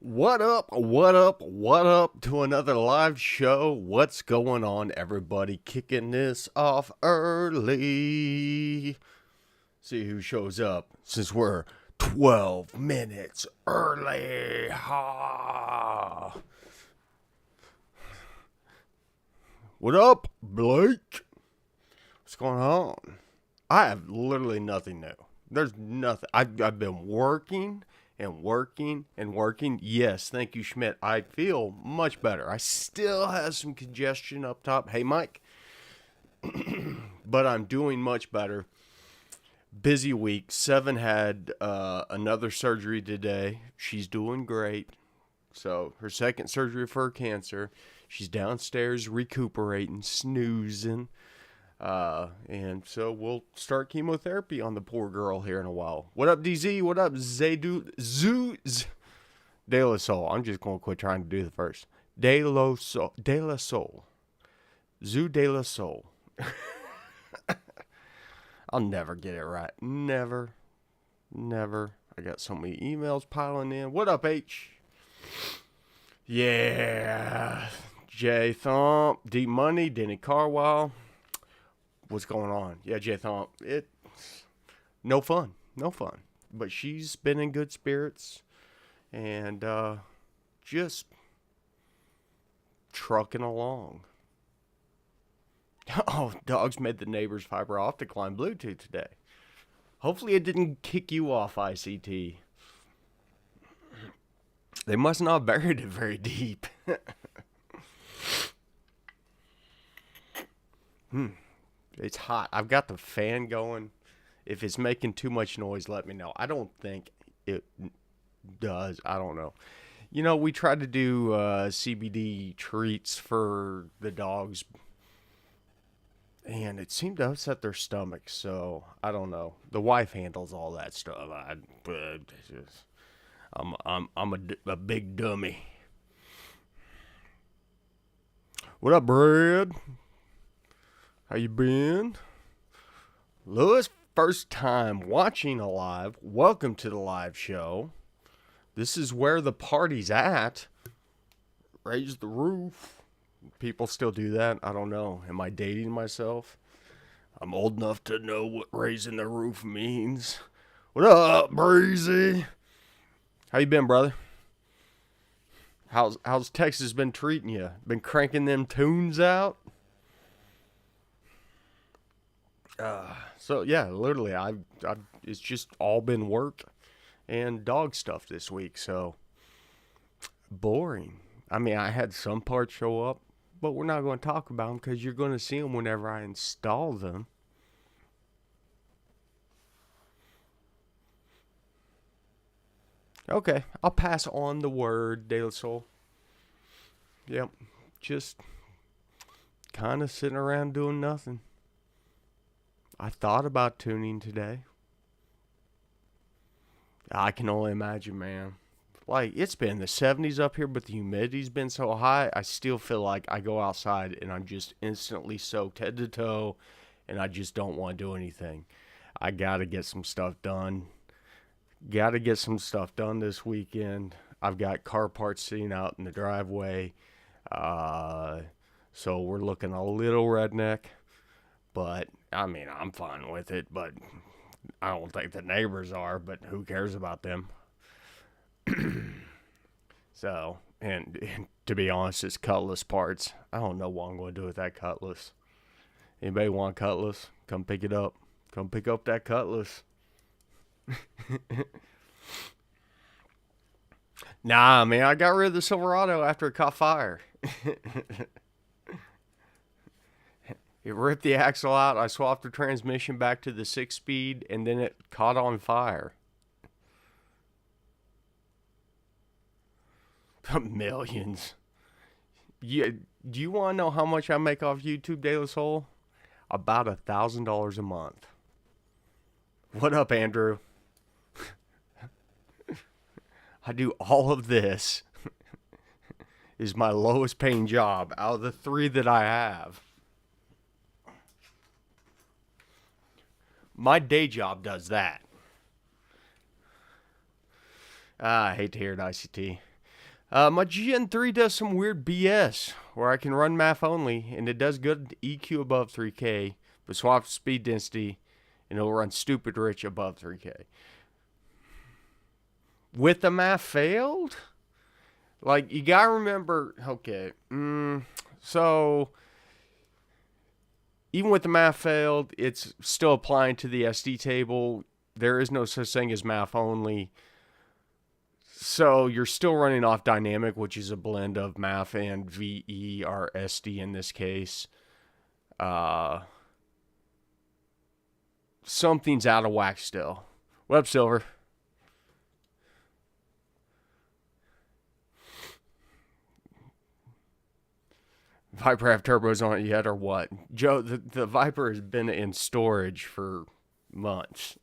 What up? What up? What up to another live show? What's going on, everybody? Kicking this off early. See who shows up since we're 12 minutes early. Ha! What up, Blake? What's going on? I have literally nothing new. There's nothing. I've been working and working and working. Yes, thank you, Schmidt. I feel much better. I still have some congestion up top. Hey, Mike. But I'm doing much better. Busy week. Seven had another surgery today. She's doing great. So her second surgery for her cancer. She's downstairs recuperating, snoozing. And so we'll start chemotherapy on the poor girl here in a while. What up, DZ? What up, Zuz? De La Soul. I'm just going to quit trying to do the first. De La Soul. De La Soul. Zoo De La Soul. I'll never get it right. Never. I got so many emails piling in. What up, H? Yeah. J Thump. Deep Money. Denny Carwile. What's going on? Yeah, J Thump. No fun. But she's been in good spirits and just trucking along. Oh, dogs made the neighbor's fiber optic line Bluetooth today. Hopefully it didn't kick you off, ICT. They must not have buried it very deep. It's hot. I've got the fan going. If it's making too much noise, let me know. I don't think it does. I don't know. You know, we tried to do CBD treats for the dogs, and it seemed to upset their stomachs. So I don't know. The wife handles all that stuff. I'm a big dummy. What up, Brad? How you been? Lewis, first time watching a live. Welcome to the live show. This is where the party's at. Raise the roof. People still do that? I don't know. Am I dating myself? I'm old enough to know what raising the roof means. What up, Breezy? How you been, brother? How's Texas been treating you? Been cranking them tunes out? So yeah, literally, I it's just all been work and dog stuff this week. So boring. I mean, I had some parts show up, but we're not going to talk about them because you're going to see them whenever I install them. Okay, I'll pass on the word, De La Soul. Yep, just kind of sitting around doing nothing. I thought about tuning today. I can only imagine, man. Like, it's been the 70s up here, but the humidity's been so high, I still feel like I go outside and I'm just instantly soaked head to toe, and I just don't want to do anything. I gotta get some stuff done. This weekend. I've got car parts sitting out in the driveway. So we're looking a little redneck. But, I mean, I'm fine with it, but I don't think the neighbors are, but who cares about them? So, and to be honest, it's cutlass parts. I don't know what I'm going to do with that cutlass. Anybody want a cutlass? Come pick it up. Come pick up that cutlass. Nah, man, I got rid of the Silverado after it caught fire. It ripped the axle out. I swapped the transmission back to the 6-speed, and then it caught on fire. Millions. Yeah, do you want to know how much I make off YouTube, De La Soul? About $1,000 a month. What up, Andrew? I do all of this. Is my lowest paying job out of the 3 that I have. My day job does that. I hate to hear it, ICT. My Gen 3 does some weird BS where I can run math only, and it does good EQ above 3K, but swap speed density, and it'll run stupid rich above 3K. With the math failed? Like, you gotta remember, okay, so even with the math failed, it's still applying to the SD table. There is no such thing as math only. So you're still running off dynamic, which is a blend of math and VE or SD in this case. Something's out of whack still. What up, Silver? Viper have turbos on it yet or what? Joe, the Viper has been in storage for months.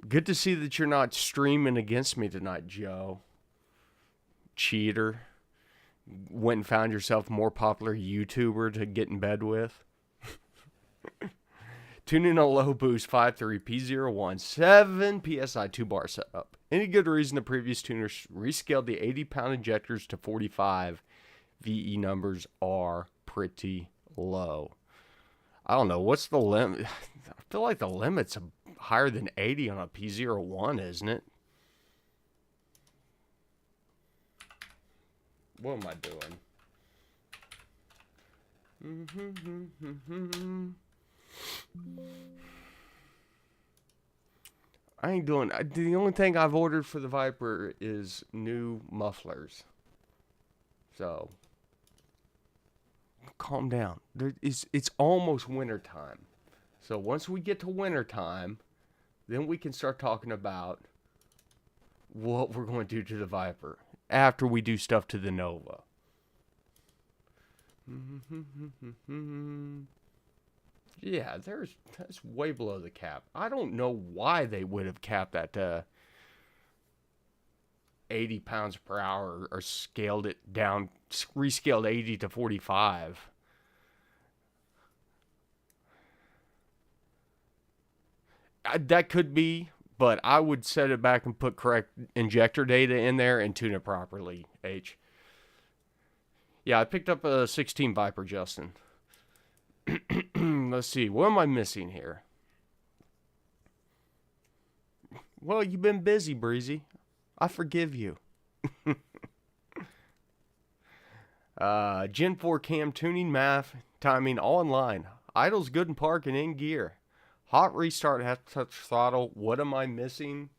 Good to see that you're not streaming against me tonight, Joe. Cheater. Went and found yourself a more popular YouTuber to get in bed with. Tuning a low boost 5.3 P01 7 PSI 2-bar setup. Any good reason the previous tuners rescaled the 80-pound injectors to 45? VE numbers are pretty low. I don't know. What's the limit? I feel like the limit's higher than 80 on a P01, isn't it? What am I doing? I ain't doing. The only thing I've ordered for the Viper is new mufflers. So, calm down. It's almost winter time. So once we get to winter time, then we can start talking about what we're going to do to the Viper after we do stuff to the Nova. Yeah, that's way below the cap. I don't know why they would have capped that to 80 pounds per hour or scaled it down, rescaled 80 to 45. That could be, but I would set it back and put correct injector data in there and tune it properly, H. Yeah, I picked up a 16 Viper, Justin. Let's see, what am I missing here? Well, you've been busy, Breezy. I forgive you. Gen 4 cam tuning, math, timing, all in line. Idle's good in park and in gear. Hot restart, has to touch throttle. What am I missing?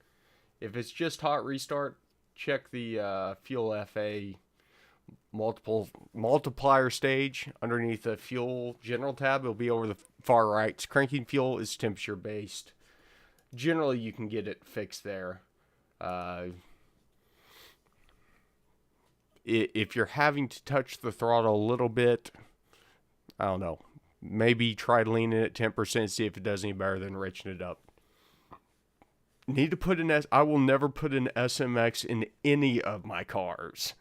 If it's just hot restart, check the Fuel FA multiplier stage underneath the fuel general tab. It'll be over the far right. Cranking fuel is temperature based. Generally, you can get it fixed there. If you're having to touch the throttle a little bit, I don't know. Maybe try leaning it 10%, see if it does any better than richening it up. Need to put an I will never put an SMX in any of my cars.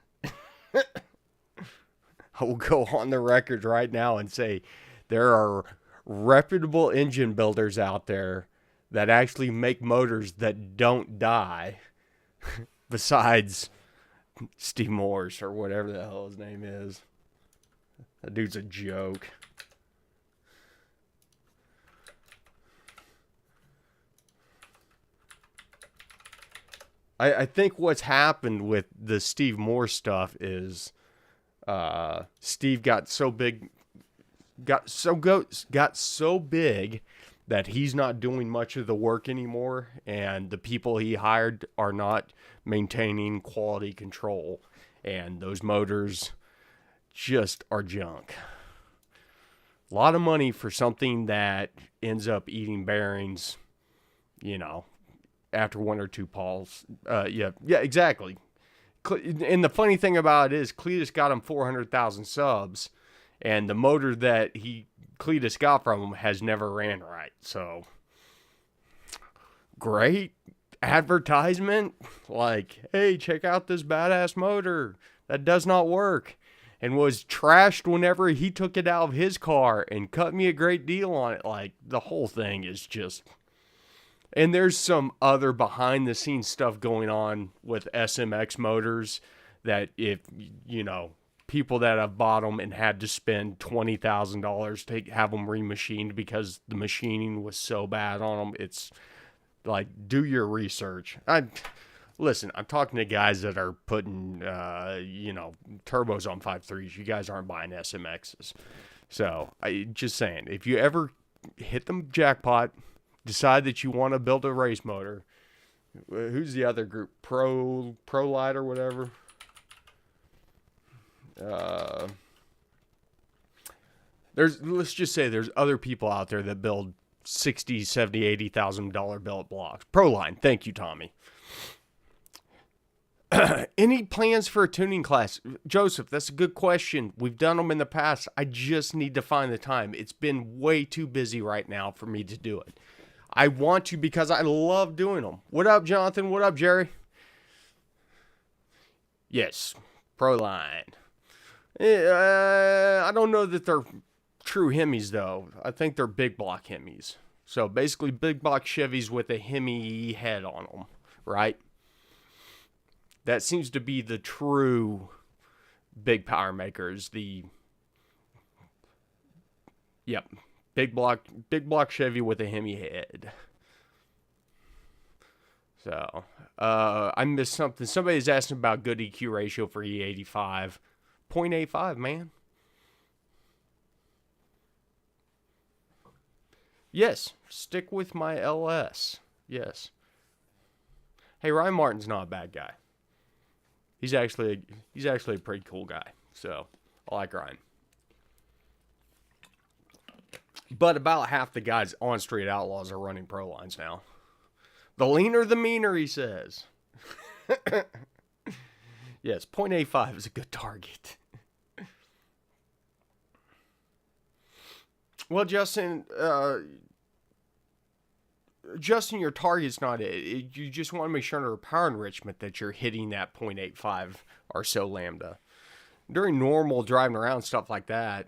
I will go on the record right now and say there are reputable engine builders out there that actually make motors that don't die. Besides Steve Morse or whatever the hell his name is. That dude's a joke. I think what's happened with the Steve Morse stuff is Steve got so big that he's not doing much of the work anymore, and the people he hired are not maintaining quality control, and those motors just are junk. A lot of money for something that ends up eating bearings, after one or two pulls. Yeah, exactly. And the funny thing about it is Cletus got him 400,000 subs, and the motor that Cletus got from him has never ran right. So, great advertisement. Like, hey, check out this badass motor that does not work, and was trashed whenever he took it out of his car and cut me a great deal on it. Like, the whole thing is just... And there's some other behind the scenes stuff going on with SMX motors that if, you know, people that have bought them and had to spend $20,000 to have them remachined because the machining was so bad on them, it's like, do your research. Listen, I'm talking to guys that are putting, you know, turbos on 5.3s. You guys aren't buying SMXs. So, just saying, if you ever hit the jackpot, decide that you want to build a race motor. Who's the other group? Pro Light or whatever. Let's just say there's other people out there that build $60,000, $70,000, $80,000 billet blocks. Proline. Thank you, Tommy. Any plans for a tuning class? Joseph, that's a good question. We've done them in the past. I just need to find the time. It's been way too busy right now for me to do it. I want to because I love doing them. What up, Jonathan? What up, Jerry? Yes, Proline. I don't know that they're true Hemis, though. I think they're big block Hemis. So basically big block Chevys with a Hemi head on them, right? That seems to be the true big power makers. Big block Chevy with a Hemi head. So, I missed something. Somebody's asking about good EQ ratio for E85. 0.85, man. Yes, stick with my LS. Yes. Hey, Ryan Martin's not a bad guy. He's actually a pretty cool guy. So, I like Ryan. But about half the guys on Street Outlaws are running Pro lines now. The leaner, the meaner, he says. Yes, 0.85 is a good target. Well, Justin, your target's not it. You just want to make sure under power enrichment that you're hitting that 0.85 or so lambda. During normal driving around, stuff like that,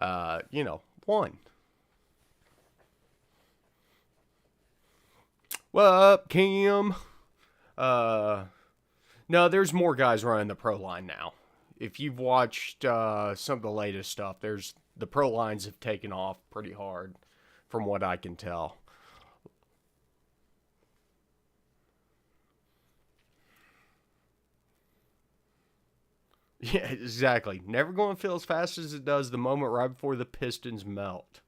1. What up, Kim? No, there's more guys running the Pro line now. If you've watched some of the latest stuff, the Pro lines have taken off pretty hard, from what I can tell. Yeah, exactly. Never going to feel as fast as it does the moment right before the pistons melt.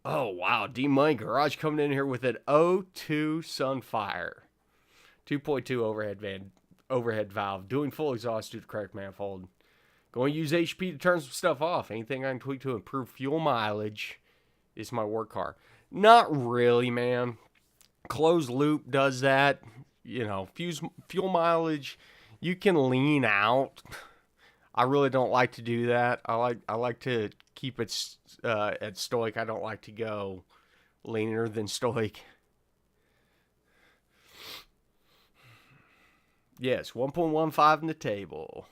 Oh, wow. D-Money Garage coming in here with an O2 Sunfire. 2.2 overhead valve. Doing full exhaust due to correct manifold. Going to use HP to turn some stuff off. Anything I can tweak to improve fuel mileage is my work car. Not really, man. Closed loop does that. Fuel mileage, you can lean out. I really don't like to do that. I like to keep it at stoic. I don't like to go leaner than stoic. Yes, 1.15 in the table.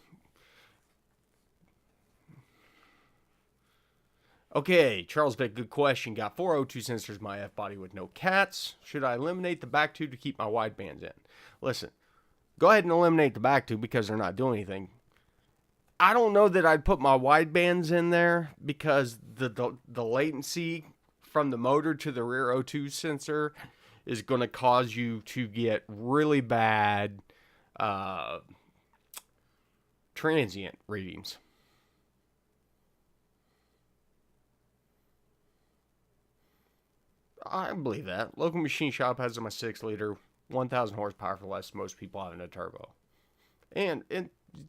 Okay, Charles Beck, good question. Got 4 O2 sensors in my F-body with no cats. Should I eliminate the back two to keep my wide bands in? Listen, go ahead and eliminate the back two because they're not doing anything. I don't know that I'd put my wide bands in there because the latency from the motor to the rear O2 sensor is going to cause you to get really bad transient readings. I believe that. Local machine shop has my 6-liter, 1,000 horsepower for less than most people having a turbo. And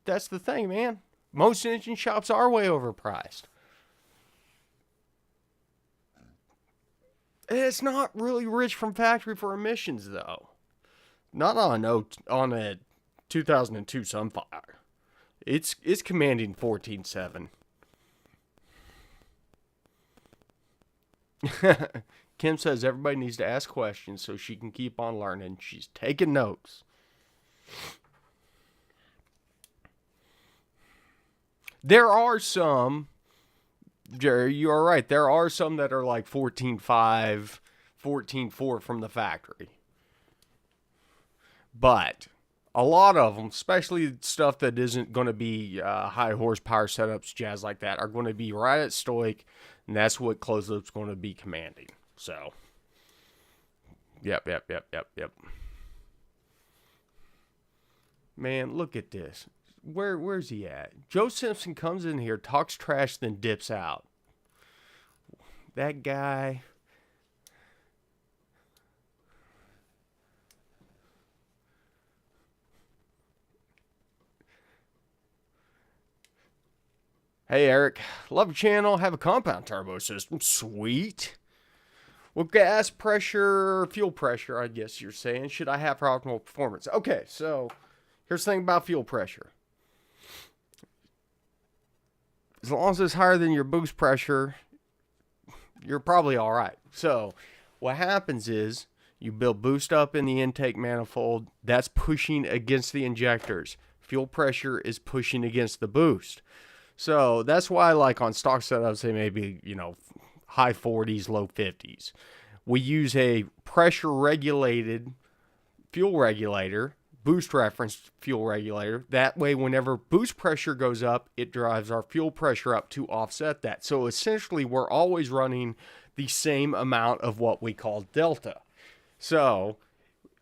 that's the thing, man. Most engine shops are way overpriced. It's not really rich from factory for emissions, though. Not on a 2002 Sunfire. It's commanding 14.7. Kim says everybody needs to ask questions so she can keep on learning. She's taking notes. There are some, Jerry, you are right. There are some that are like 14.5, 14.4 from the factory. But a lot of them, especially stuff that isn't going to be high horsepower setups, jazz like that, are going to be right at stoic, and that's what closed loop's going to be commanding. So, yep. Man, look at this. Where's he at? Joe Simpson comes in here, talks trash, then dips out. That guy. Hey, Eric. Love your channel. Have a compound turbo system. Sweet. Well, gas pressure, fuel pressure, I guess you're saying. Should I have for optimal performance? Okay, so here's the thing about fuel pressure. As long as it's higher than your boost pressure, you're probably all right. So what happens is you build boost up in the intake manifold. That's pushing against the injectors. Fuel pressure is pushing against the boost. So that's why, like on stock setups, they may be, high 40s, low 50s. We use a pressure regulated fuel regulator, boost reference fuel regulator. That way, whenever boost pressure goes up, it drives our fuel pressure up to offset that. So essentially, we're always running the same amount of what we call delta. So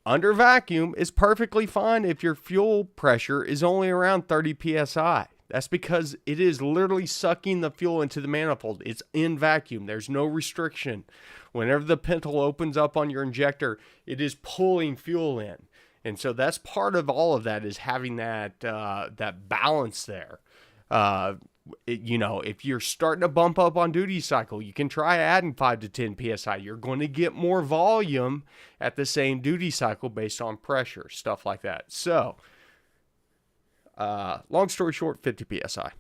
under vacuum is perfectly fine if your fuel pressure is only around 30 psi. That's because it is literally sucking the fuel into the manifold. It's in vacuum. There's no restriction. Whenever the pintle opens up on your injector, it is pulling fuel in. And so that's part of all of that, is having that that balance there. If you're starting to bump up on duty cycle, you can try adding 5 to 10 psi. You're going to get more volume at the same duty cycle based on pressure, stuff like that. So, long story short, 50 psi.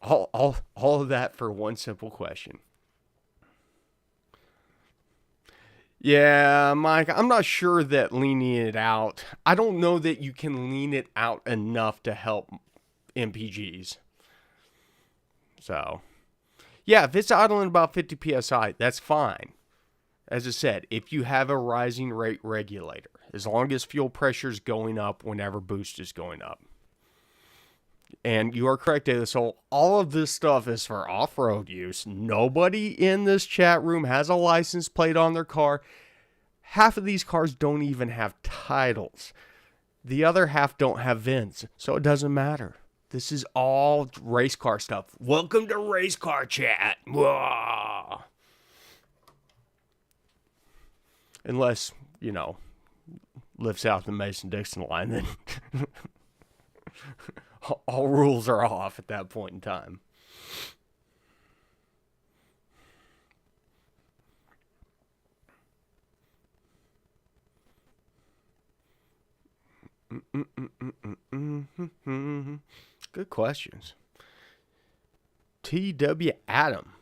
all of that for one simple question. Yeah, Mike, I'm not sure that leaning it out, I don't know that you can lean it out enough to help MPGs. So, yeah, if it's idling about 50 psi, that's fine. As I said, if you have a rising rate regulator, as long as fuel pressure is going up whenever boost is going up. And you are correct, David. So all of this stuff is for off-road use. Nobody in this chat room has a license plate on their car. Half of these cars don't even have titles. The other half don't have VINs. So it doesn't matter. This is all race car stuff. Welcome to race car chat. Whoa. Unless, live south of the Mason-Dixon line, then all rules are off at that point in time. Good questions. T.W. Adam.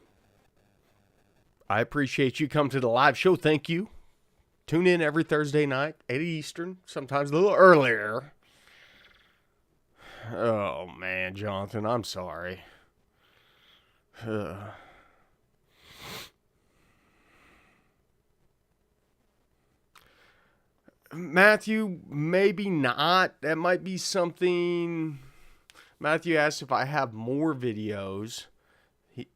I appreciate you coming to the live show. Thank you. Tune in every Thursday night, 8 Eastern, sometimes a little earlier. Oh, man, Jonathan, I'm sorry. Matthew, maybe not. That might be something. Matthew asked if I have more videos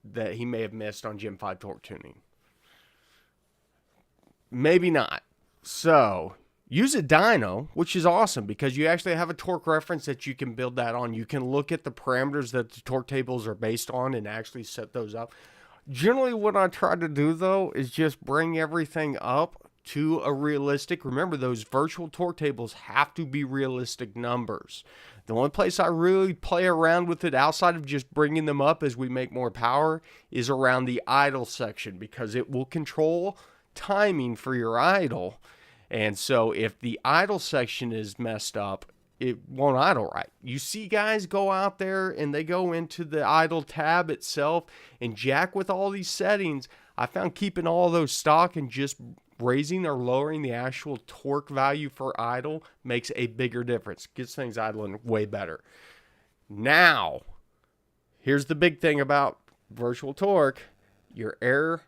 that he may have missed on Gen 5 torque tuning. Maybe not. So, use a dyno, which is awesome because you actually have a torque reference that you can build that on. You can look at the parameters that the torque tables are based on and actually set those up. Generally, what I try to do, though, is just bring everything up to a realistic. Remember, those virtual torque tables have to be realistic numbers. The only place I really play around with it outside of just bringing them up as we make more power is around the idle section, because it will control timing for your idle. And so if the idle section is messed up, it won't idle right. You see guys go out there and they go into the idle tab itself and jack with all these settings. I found keeping all those stock and just raising or lowering the actual torque value for idle makes a bigger difference. Gets things idling way better. Now, here's the big thing about virtual torque. your air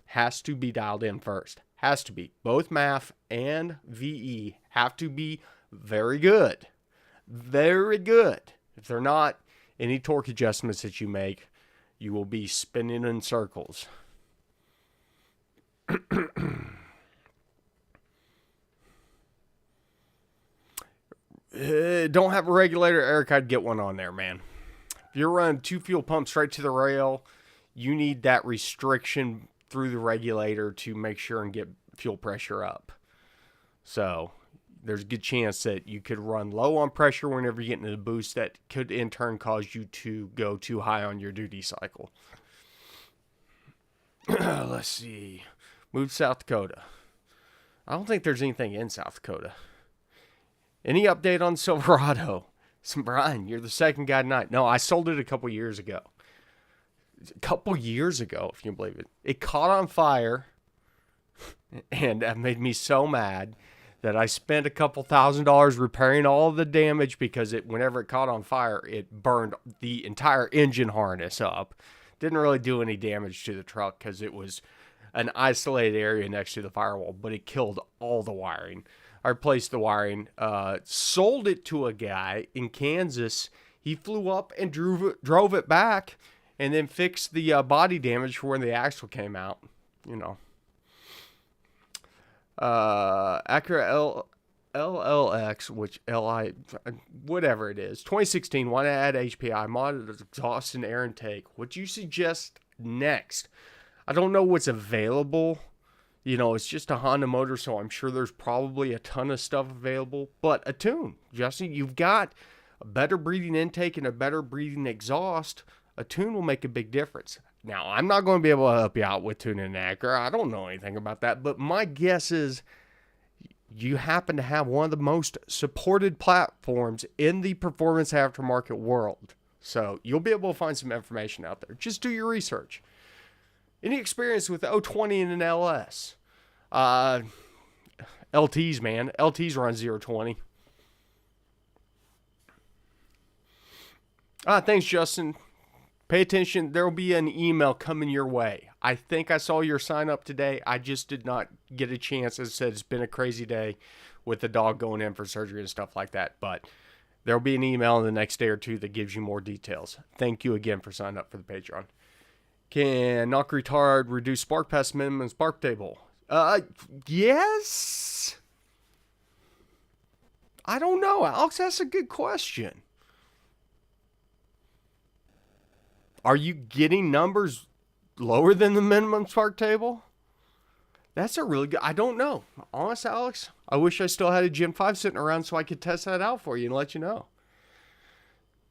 has to be dialed in first. Has to be. Both MAF and VE have to be very good. Very good. If they're not, any torque adjustments that you make, you will be spinning in circles. Don't have a regulator, Eric, I'd get one on there, man. If you're running 2 fuel pumps straight to the rail, you need that restriction through the regulator to make sure and get fuel pressure up. So there's a good chance that you could run low on pressure whenever you get into the boost. That could in turn cause you to go too high on your duty cycle. Let's see. Move to South Dakota. I don't think there's anything in South Dakota. Any update on Silverado? Brian, you're the second guy tonight. No, I sold it a couple years ago. A couple years ago, if you can believe it. It caught on fire, and that made me so mad that I spent a couple $1,000s repairing all of the damage because whenever it caught on fire, it burned the entire engine harness up. Didn't really do any damage to the truck because it was an isolated area next to the firewall, but it killed all the wiring. I replaced the wiring, sold it to a guy in Kansas. He flew up and drove it back, and then fixed the body damage for when the axle came out. You know. Acura LLX, which LI, whatever it is, 2016, want to add HPI, modded exhaust and air intake. What do you suggest next? I don't know what's available. You know, it's just a Honda motor, so I'm sure there's probably a ton of stuff available. But a tune, Justin, you've got a better breathing intake and a better breathing exhaust. A tune will make a big difference. Now, I'm not going to be able to help you out with tuning an Acura. I don't know anything about that. But my guess is you happen to have one of the most supported platforms in the performance aftermarket world. So you'll be able to find some information out there. Just do your research. Any experience with 020 and an LS? LTs, man. LTs run 020. Thanks, Justin. Pay attention. There will be an email coming your way. I think I saw your sign up today. I just did not get a chance. As I said, it's been a crazy day with the dog going in for surgery and stuff like that. But there will be an email in the next day or two that gives you more details. Thank you again for signing up for the Patreon. Can knock retard reduce spark past minimum spark table? Yes. I don't know, Alex. That's a good question. Are you getting numbers lower than the minimum spark table? That's a really good... I don't know. Honest, Alex, I wish I still had a Gen 5 sitting around so I could test that out for you and let you know.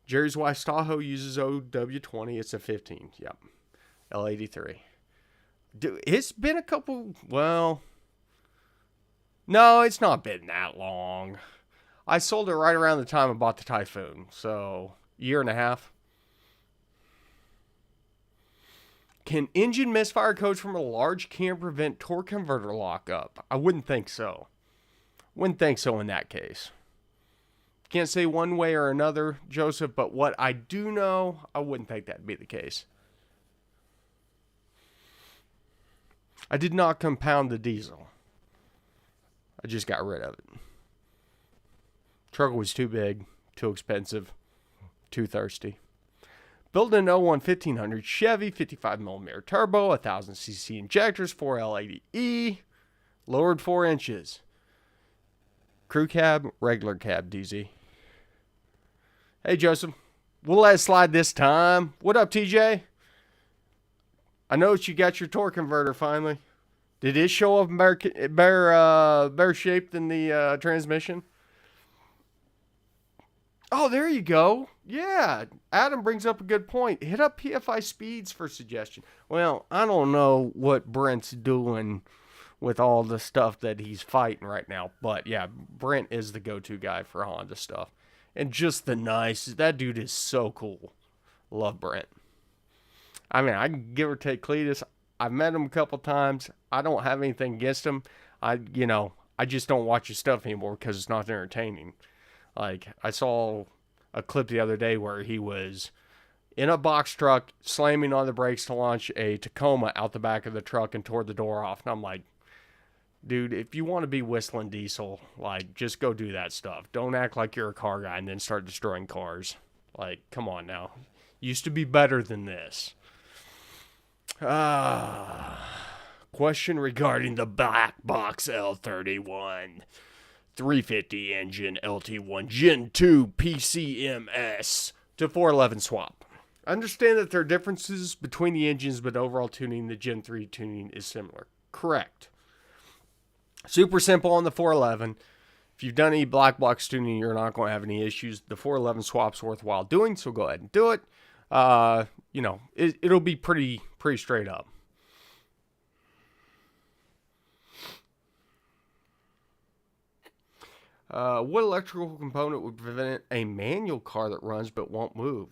Jerry's wife's Tahoe uses OW20. It's a 15. Yep. L83. Dude, it's been a couple... Well... No, it's not been that long. I sold it right around the time I bought the Typhoon. So, year and a half. Can engine misfire codes from a large can prevent torque converter lockup? I wouldn't think so. Wouldn't think so in that case. Can't say one way or another, Joseph, but what I do know, I wouldn't think that'd be the case. I did not compound the diesel. I just got rid of it. Truck was too big, too expensive, too thirsty. Built an 01 1500 Chevy, 55mm turbo, 1000cc injectors, 4L80E, lowered 4 inches. Crew cab, regular cab, DZ. Hey, Joseph. We'll let it slide this time. What up, TJ? I noticed you got your torque converter finally. Did it show up better shaped than the transmission? Oh, there you go. Yeah, Adam brings up a good point. Hit up PFI Speeds for suggestion. Well, I don't know what Brent's doing with all the stuff that he's fighting right now. But yeah, Brent is the go-to guy for Honda stuff. And just the nicest. That dude is so cool. Love Brent. I mean, I can give or take Cletus. I've met him a couple times. I don't have anything against him. I just don't watch his stuff anymore because it's not entertaining. Like, I saw a clip the other day where he was in a box truck, slamming on the brakes to launch a Tacoma out the back of the truck and tore the door off. And I'm like, dude, if you want to be whistling diesel, like, just go do that stuff. Don't act like you're a car guy and then start destroying cars. Like, come on now. Used to be better than this. Question regarding the black box L31 350 engine LT1 Gen 2 PCMS to 411 swap. I understand that there are differences between the engines, but overall tuning, the Gen 3 tuning is similar. Correct. Super simple on the 411. If you've done any black box tuning, you're not going to have any issues. The 411 swap's worthwhile doing, so go ahead and do it. It'll be pretty straight up. What electrical component would prevent a manual car that runs but won't move?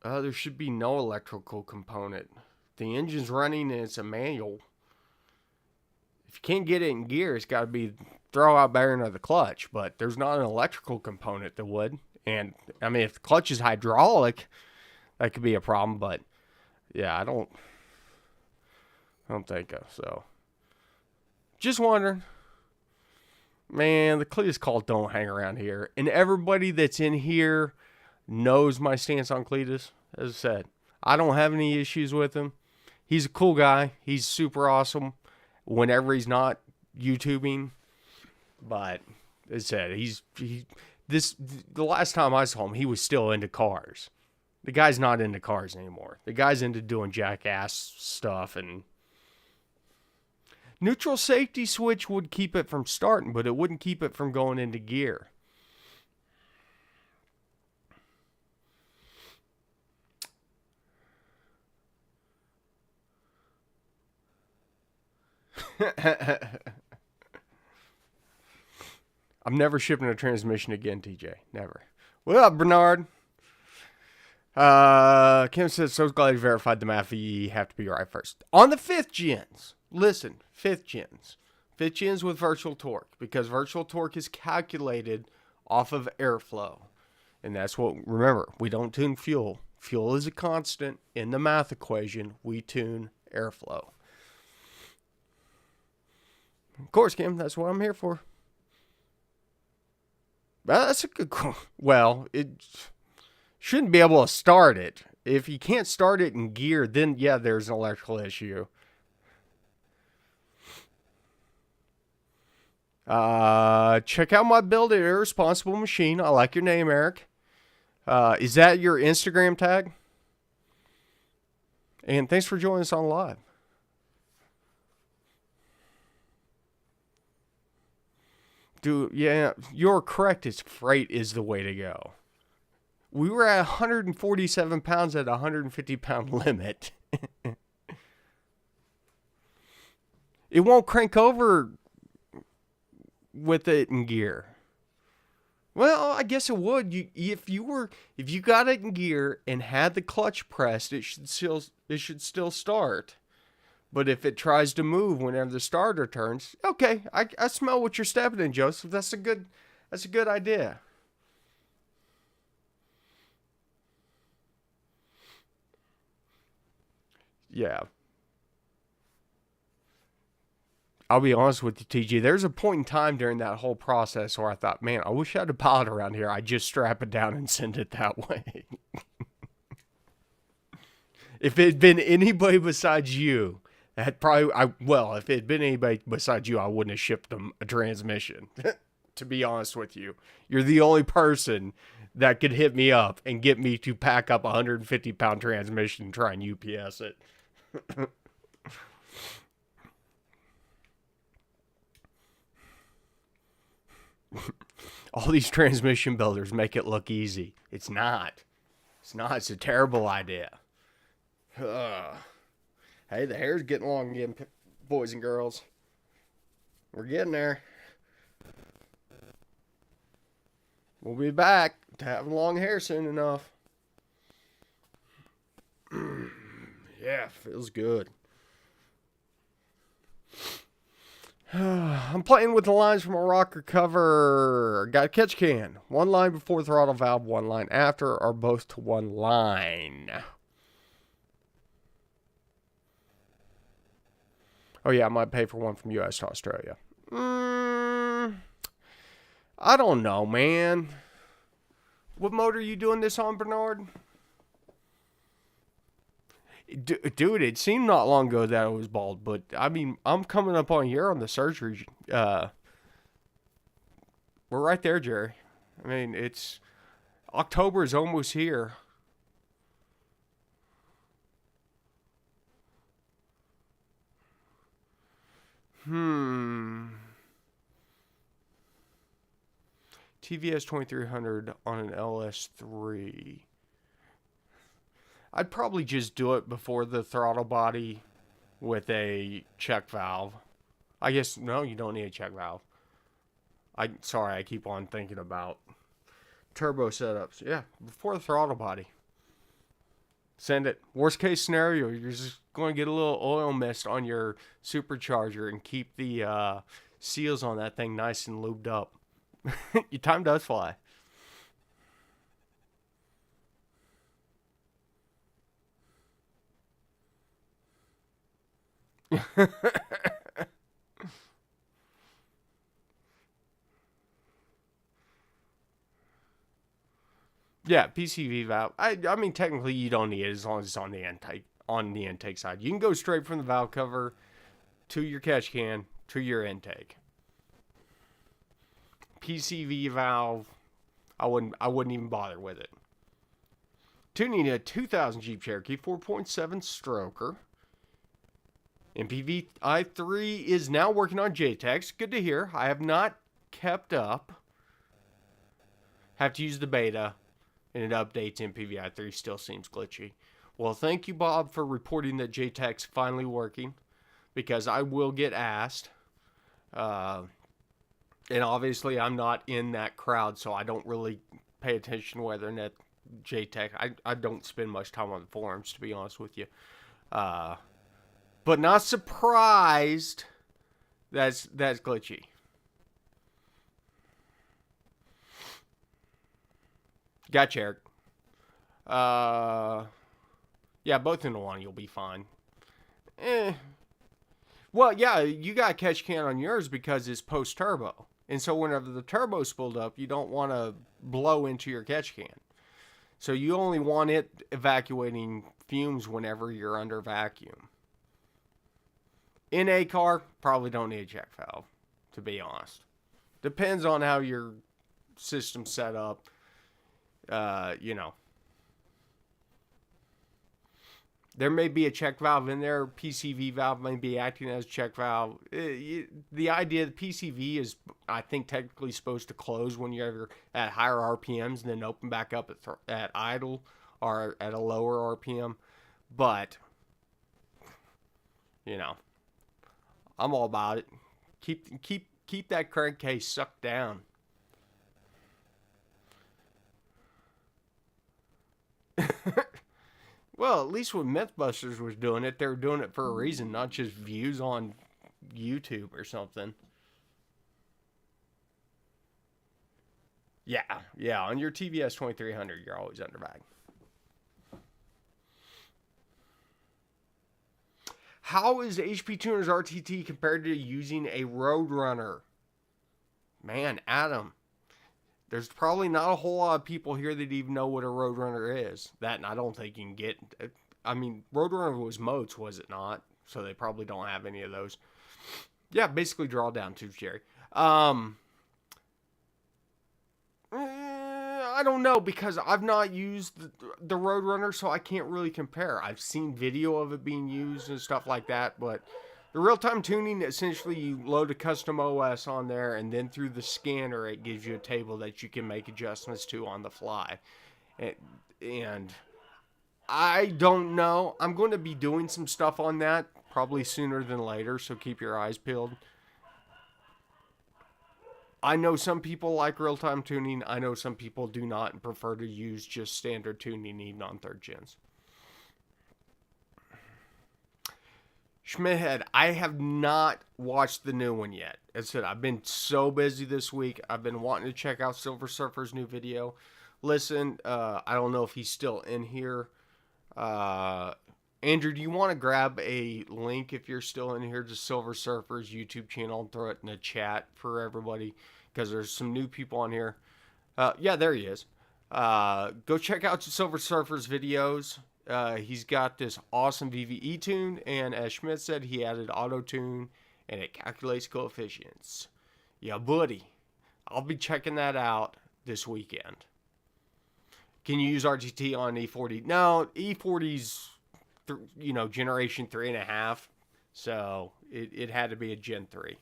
There should be no electrical component. The engine's running and it's a manual. If you can't get it in gear, it's got to be throw out bearing of the clutch. But there's not an electrical component that would. And, I mean, if the clutch is hydraulic, that could be a problem. But, yeah, I don't think so. Just wondering. Man, the Cletus cult don't hang around here. And everybody that's in here knows my stance on Cletus. As I said, I don't have any issues with him. He's a cool guy. He's super awesome whenever he's not YouTubing. But as I said, the last time I saw him, he was still into cars. The guy's not into cars anymore. The guy's into doing jackass stuff. And neutral safety switch would keep it from starting, but it wouldn't keep it from going into gear. I'm never shipping a transmission again, TJ. Never. What up, Bernard? Kim says, so glad you verified the math. You have to be right first. On the 5th gens. Listen, 5th gens. 5th gens with virtual torque. Because virtual torque is calculated off of airflow. And that's what, remember, we don't tune fuel. Fuel is a constant. In the math equation, we tune airflow. Of course, Kim, that's what I'm here for. Well, that's a good... Well, it shouldn't be able to start it. If you can't start it in gear, then, yeah, there's an electrical issue. Check out my build at Irresponsible Machine. I like your name, Eric. Is that your Instagram tag? And thanks for joining us on live. Dude, yeah, you're correct. It's freight is the way to go. We were at 147 pounds at a 150-pound limit. It won't crank over with it in gear. Well, I guess it would. If you got it in gear and had the clutch pressed, it should still start. But if it tries to move whenever the starter turns, okay, I smell what you're stepping in, Joseph. That's a good idea. Yeah. I'll be honest with you, TG. There's a point in time during that whole process where I thought, man, I wish I had a pilot around here. I'd just strap it down and send it that way. If it had been anybody besides you, if it had been anybody besides you, I wouldn't have shipped them a transmission. To be honest with you, you're the only person that could hit me up and get me to pack up a 150-pound transmission and try and UPS it. All these transmission builders make it look easy. It's not. It's a terrible idea. Hey, the hair's getting long again, boys and girls. We're getting there. We'll be back to having long hair soon enough. Yeah, feels good. I'm playing with the lines from a rocker cover. Got a catch can. One line before throttle valve, one line after, or both to one line. Oh yeah, I might pay for one from US to Australia. I don't know, man. What motor are you doing this on, Bernard? Dude, it seemed not long ago that it was bald, but I mean, I'm coming up on a year on the surgery. We're right there, Jerry. I mean, it's October is almost here. TVS 2300 on an LS3. I'd probably just do it before the throttle body with a check valve. I guess, no, you don't need a check valve. Sorry, I keep on thinking about turbo setups. Yeah, before the throttle body. Send it. Worst case scenario, you're just going to get a little oil mist on your supercharger and keep the seals on that thing nice and lubed up. Your time does fly. Yeah, PCV valve. I mean, technically you don't need it as long as it's on the intake side. You can go straight from the valve cover to your catch can to your intake. PCV valve, I wouldn't even bother with it. Tuning a 2000 Jeep Cherokee 4.7 stroker. MPVI3 is now working on JTEX. Good to hear. I have not kept up. Have to use the beta, and it updates. MPVI3 still seems glitchy. Well, thank you, Bob, for reporting that JTEX finally working, because I will get asked. And obviously, I'm not in that crowd, so I don't really pay attention whether or not JTEX. I don't spend much time on the forums, to be honest with you. But not surprised that's glitchy. Gotcha, Eric. Yeah, both in the one, you'll be fine. Well, yeah, you got catch can on yours because it's post-turbo. And so whenever the turbo's spooled up, you don't want to blow into your catch can. So you only want it evacuating fumes whenever you're under vacuum. In a car, probably don't need a check valve, to be honest. Depends on how your system's set up. There may be a check valve in there. PCV valve may be acting as a check valve. The idea that PCV is, I think, technically supposed to close when you're at higher RPMs and then open back up at idle or at a lower RPM. But, I'm all about it. Keep that crankcase sucked down. Well, at least when Mythbusters was doing it, they were doing it for a reason, not just views on YouTube or something. Yeah, on your TVS 2300, you're always under bag. How is HP Tuner's RTT compared to using a Roadrunner? Man, Adam, there's probably not a whole lot of people here that even know what a Roadrunner is. That, and I don't think you can get... I mean, Roadrunner was moats, was it not? So they probably don't have any of those. Yeah, basically draw down tubes, Jerry. I don't know, because I've not used the Roadrunner, so I can't really compare. I've seen video of it being used and stuff like that, but the real-time tuning, essentially you load a custom OS on there, and then through the scanner it gives you a table that you can make adjustments to on the fly. And I don't know. I'm going to be doing some stuff on that probably sooner than later, so keep your eyes peeled. I know some people like real-time tuning. I know some people do not and prefer to use just standard tuning even on third gens. Schmidhead, I have not watched the new one yet. As I said, I've been so busy this week. I've been wanting to check out Silver Surfer's new video. Listen, I don't know if he's still in here. Andrew, do you want to grab a link if you're still in here to Silver Surfer's YouTube channel and throw it in the chat for everybody? Because there's some new people on here. Yeah, there he is. Go check out Silver Surfer's videos. He's got this awesome VVE tune, and as Schmidt said, he added auto tune, and it calculates coefficients. Yeah, buddy. I'll be checking that out this weekend. Can you use RTT on E40? No, E40's, generation 3.5, so it had to be a Gen 3.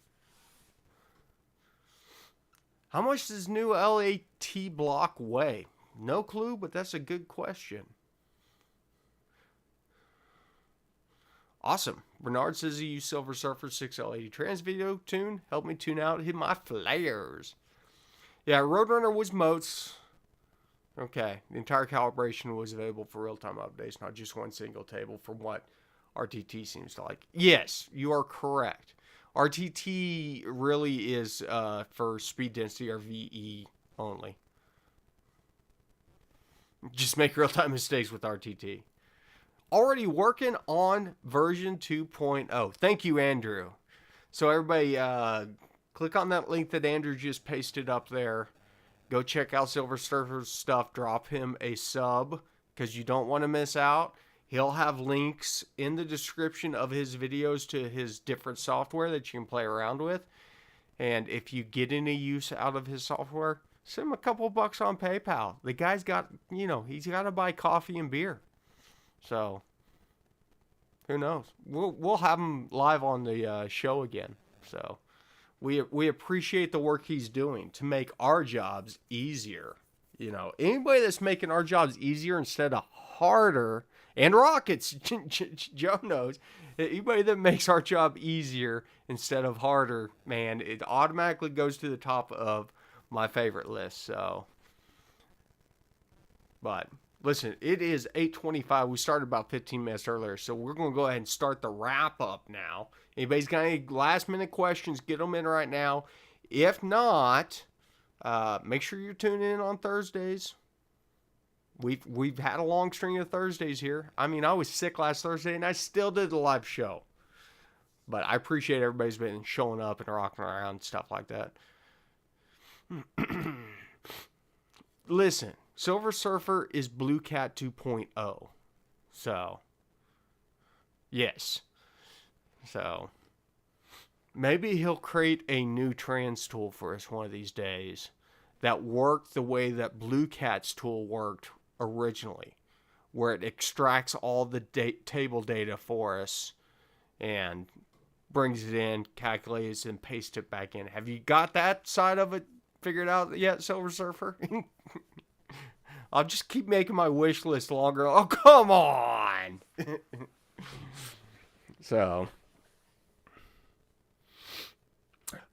How much does new LAT block weigh? No clue, but that's a good question. Awesome. Bernard says he used Silver Surfer 6L80 trans video tune. Help me tune out, hit my flares. Yeah, Roadrunner was motes. Okay. The entire calibration was available for real-time updates, not just one single table from what RTT seems to like. Yes, you are correct. RTT really is for speed density or VE only. Just make real-time mistakes with RTT. Already working on version 2.0. Thank you, Andrew. So everybody, click on that link that Andrew just pasted up there. Go check out Silver Surfer's stuff. Drop him a sub because you don't want to miss out. He'll have links in the description of his videos to his different software that you can play around with. And if you get any use out of his software, send him a couple bucks on PayPal. The guy's got, he's got to buy coffee and beer. So, who knows? We'll have him live on the show again. So, we appreciate the work he's doing to make our jobs easier. Anybody that's making our jobs easier instead of harder, and Rockets, Joe knows, anybody that makes our job easier instead of harder, man, it automatically goes to the top of my favorite list. So, but listen, it is 8:25. We started about 15 minutes earlier, so we're going to go ahead and start the wrap up now. Anybody's got any last minute questions, get them in right now. If not, make sure you're tuning in on Thursdays. We've had a long string of Thursdays here. I mean, I was sick last Thursday, and I still did the live show. But I appreciate everybody's been showing up and rocking around and stuff like that. Listen, Silver Surfer is Blue Cat 2.0. So, yes. So, maybe he'll create a new trans tool for us one of these days that worked the way that Blue Cat's tool worked originally, where it extracts all the table data for us and brings it in, calculates, and pastes it back in. Have you got that side of it figured out yet, Silver Surfer? I'll just keep making my wish list longer. Oh, come on! So,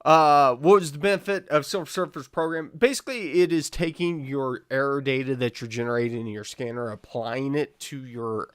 what was the benefit of Silver Surfer's program? Basically, it is taking your error data that you're generating in your scanner, applying it to your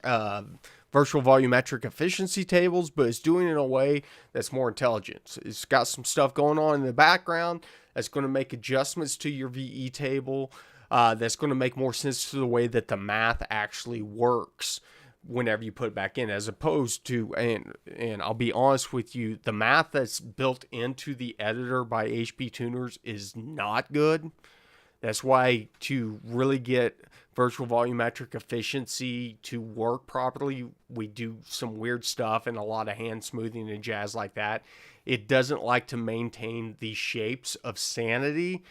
virtual volumetric efficiency tables, but it's doing it in a way that's more intelligent. It's got some stuff going on in the background that's going to make adjustments to your VE table. That's going to make more sense to the way that the math actually works whenever you put it back in, as opposed to, and I'll be honest with you, the math that's built into the editor by HP tuners is not good. That's why to really get virtual volumetric efficiency to work properly, we do some weird stuff and a lot of hand smoothing and jazz like that. It doesn't like to maintain the shapes of sanity.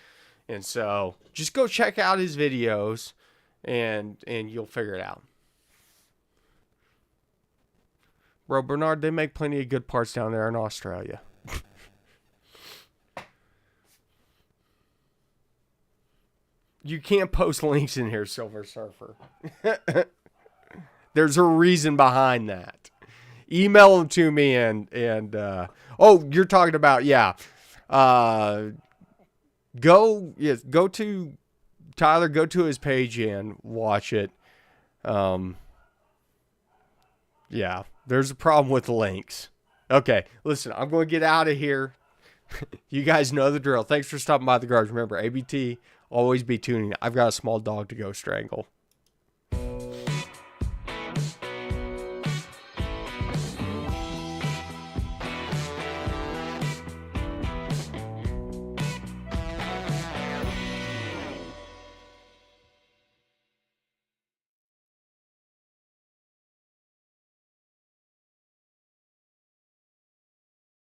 And so just go check out his videos and you'll figure it out. Bro, Bernard, they make plenty of good parts down there in Australia. You can't post links in here, Silver Surfer. There's a reason behind that. Email them to me and you're talking about, yeah. Go to Tyler, go to his page and watch it. Yeah, there's a problem with the links. Okay, listen, I'm going to get out of here. You guys know the drill. Thanks for stopping by the garage. Remember, ABT, always be tuning. I've got a small dog to go strangle.